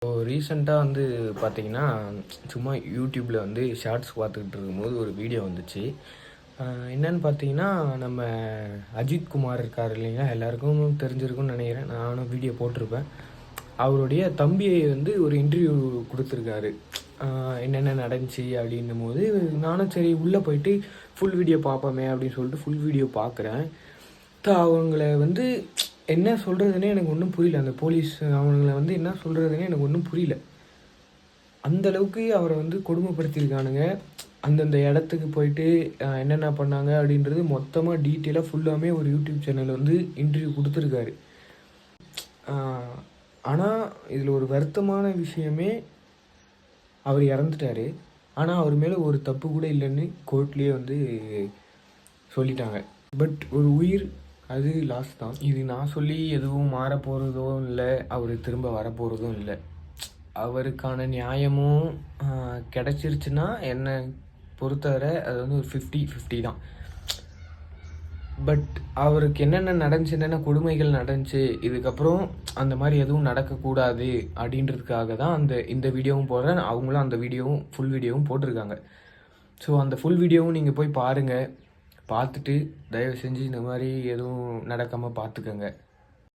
இப்போ ரீசெண்டாக வந்து பார்த்தீங்கன்னா, சும்மா யூடியூப்பில் வந்து ஷார்ட்ஸ் பார்த்துக்கிட்டு இருக்கும்போது ஒரு வீடியோ வந்துச்சு. என்னன்னு பார்த்தீங்கன்னா, நம்ம அஜித் குமார் இருக்கார் இல்லைங்களா? எல்லாருக்கும் தெரிஞ்சிருக்கும்னு நினைக்கிறேன். நானும் வீடியோ போட்டிருப்பேன். அவருடைய தம்பியை வந்து ஒரு இன்டர்வியூ கொடுத்துருக்காரு. என்னென்ன நடந்துச்சு அப்படின்னும்போது, நானும் சரி உள்ளே போயிட்டு ஃபுல் வீடியோ பார்ப்போமே அப்படின்னு சொல்லிட்டு ஃபுல் வீடியோ பார்க்குறேன். அவங்கள வந்து என்ன சொல்கிறதுனே எனக்கு ஒன்றும் புரியல. அந்த போலீஸ் அவங்கள வந்து என்ன சொல்கிறதுனே எனக்கு ஒன்றும் புரியல. அந்த அளவுக்கு அவரை வந்து கொடுமைப்படுத்தியிருக்கானுங்க. அந்தந்த இடத்துக்கு போயிட்டு என்னென்ன பண்ணாங்க அப்படின்றது மொத்தமாக டீட்டெயிலாக ஃபுல்லாமே ஒரு யூடியூப் சேனல் வந்து இன்டர்வியூ கொடுத்துருக்காரு. ஆனால் இதில் ஒரு வருத்தமான விஷயமே, அவர் இறந்துட்டார். ஆனால் அவர் மேலே ஒரு தப்பு கூட இல்லைன்னு கோர்ட்லேயே வந்து சொல்லிட்டாங்க. பட் ஒரு உயிர் அது லாஸ் தான். இது நான் சொல்லி எதுவும் மாறப்போகிறதும் இல்லை, அவர் திரும்ப வரப்போகிறதும் இல்லை. அவருக்கான நியாயமும் கிடச்சிருச்சுன்னா என்னை பொறுத்தவரை அது வந்து ஒரு 50-50 தான். பட் அவருக்கு என்னென்ன நடந்துச்சு, என்னென்ன கொடுமைகள் நடந்துச்சு, இதுக்கப்புறம் அந்த மாதிரி எதுவும் நடக்கக்கூடாது அப்படின்றதுக்காக தான் இந்த வீடியோவும் போடுறேன். அவங்களும் அந்த வீடியோவும் ஃபுல் வீடியோவும் போட்டிருக்காங்க. ஸோ அந்த ஃபுல் வீடியோவும் நீங்கள் போய் பாருங்கள். பார்த்துட்டு தயவு செஞ்சு இந்த மாதிரி எதுவும் நடக்காமல் பார்த்துக்கங்க.